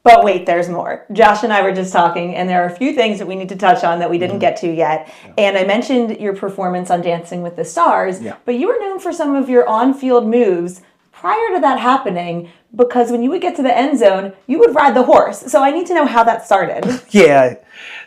But wait, there's more. Josh and I were just talking, and there are a few things that we need to touch on that we didn't get to yet. Yeah. And I mentioned your performance on Dancing with the Stars, but you were known for some of your on-field moves prior to that happening, because when you would get to the end zone, you would ride the horse. So I need to know how that started. Yeah,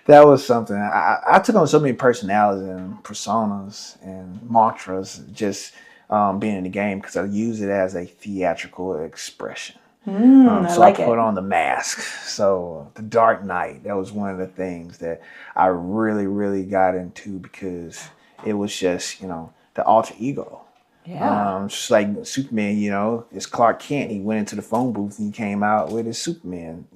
that was something. I took on so many personalities and personas and mantras just being in the game, because I use it as a theatrical expression. So I put on the mask. So the Dark Knight, that was one of the things that I really, really got into, because it was just, the alter ego. Yeah. Just like Superman, it's Clark Kent. He went into the phone booth and he came out with his Superman,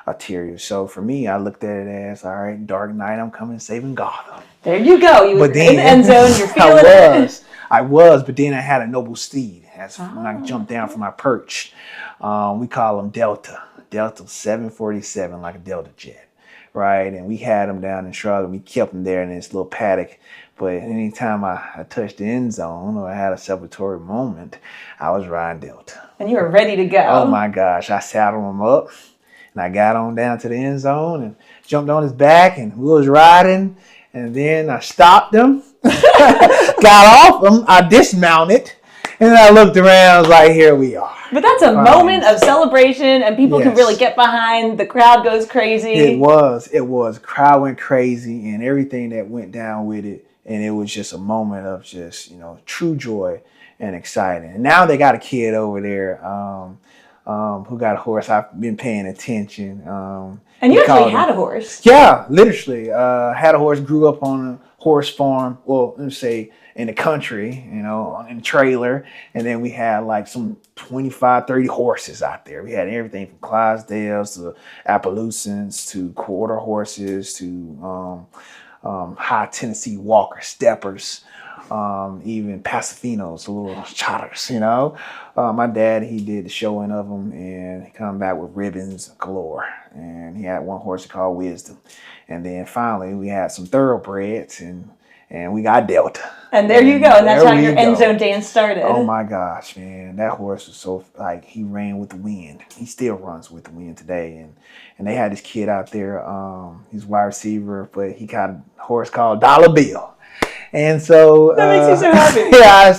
ulterior. So for me, I looked at it as, all right, Dark Knight, I'm coming saving Gotham. There you go. You were in the end zone. You're feeling it. I was, but then I had a noble steed. That's when I jumped down from my perch. We call them Delta 747, like a Delta jet, right? And we had them down in Charlotte. We kept them there in this little paddock. But anytime I touched the end zone or I had a celebratory moment, I was riding Delta. And you were ready to go. Oh my gosh. I saddled him up and I got on down to the end zone and jumped on his back, and we was riding. And then I stopped him, got off him, I dismounted, and then I looked around. I was like, here we are. But that's a moment of celebration, and people can really get behind. The crowd goes crazy. It was. The crowd went crazy, and everything that went down with it. And it was just a moment of just, true joy and exciting. And now they got a kid over there who got a horse. I've been paying attention. And you actually had a horse. Yeah, literally. Had a horse, grew up on a horse farm. Well, let's say in the country, in a trailer. And then we had like some 25, 30 horses out there. We had everything from Clydesdales to Appalachians to quarter horses to high Tennessee Walker steppers, even Pasafinos, little trotters, My dad, he did the showing of them, and he come back with ribbons galore. And he had one horse called Wisdom. And then finally we had some thoroughbreds, and we got Delta. And there you go. And that's how your end zone dance started. Oh my gosh, man. That horse was so, he ran with the wind. He still runs with the wind today. And they had this kid out there, he's wide receiver, but he got a horse called Dollar Bill. And so that makes you so happy. Yeah,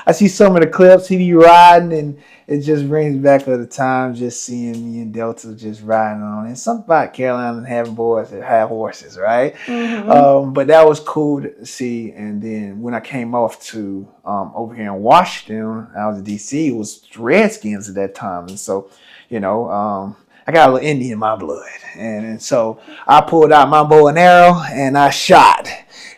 I see some of the clips he be riding, and it just brings back to the time just seeing me and Delta just riding on. And something about Carolina and having boys that have horses, right? Mm-hmm. But that was cool to see. And then when I came off to over here in Washington, I was in D.C., it was Redskins at that time. And so, I got a little Indian in my blood. And so I pulled out my bow and arrow and I shot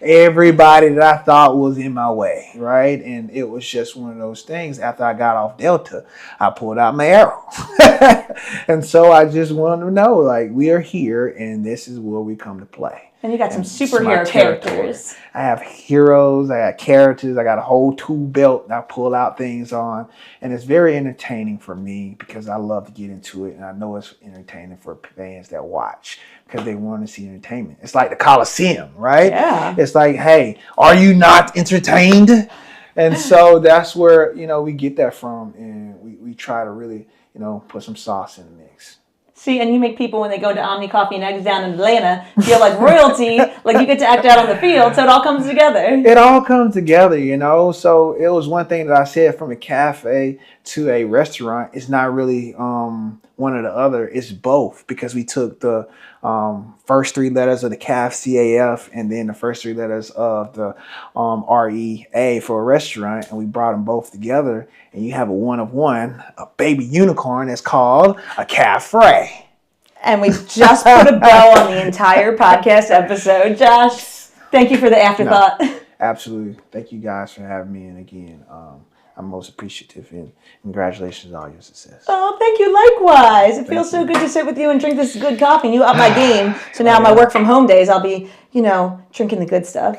everybody that I thought was in my way, right? And it was just one of those things. After I got off Delta, I pulled out my arrow. And so I just wanted to know, we are here and this is where we come to play. And you got some superhero characters. I have heroes, I got characters, I got a whole tool belt that I pull out things on. And it's very entertaining for me because I love to get into it. And I know it's entertaining for fans that watch because they want to see entertainment. It's like the Coliseum, right? Yeah. It's like, hey, are you not entertained? And so that's where, we get that from. And we try to really, put some sauce in the mix. See, and you make people, when they go to Omni Coffee and Eggs down in Atlanta, feel like royalty, like you get to act out on the field, so it all comes together. It all comes together, So it was one thing that I said, from a cafe to a restaurant, it's not really one or the other, it's both, because we took the first three letters of the CAF, CAF, and then the first three letters of the REA for a restaurant, and we brought them both together, and you have a one of one, a baby unicorn that's called a cafe. And we just put a bow on the entire podcast episode. Josh, thank you for the afterthought. No, absolutely. Thank you guys for having me, and again, I'm most appreciative, and congratulations on all your success. Oh, thank you. Likewise. It feels so good to sit with you and drink this good coffee. And you up my game. So now my work from home days, I'll be, drinking the good stuff.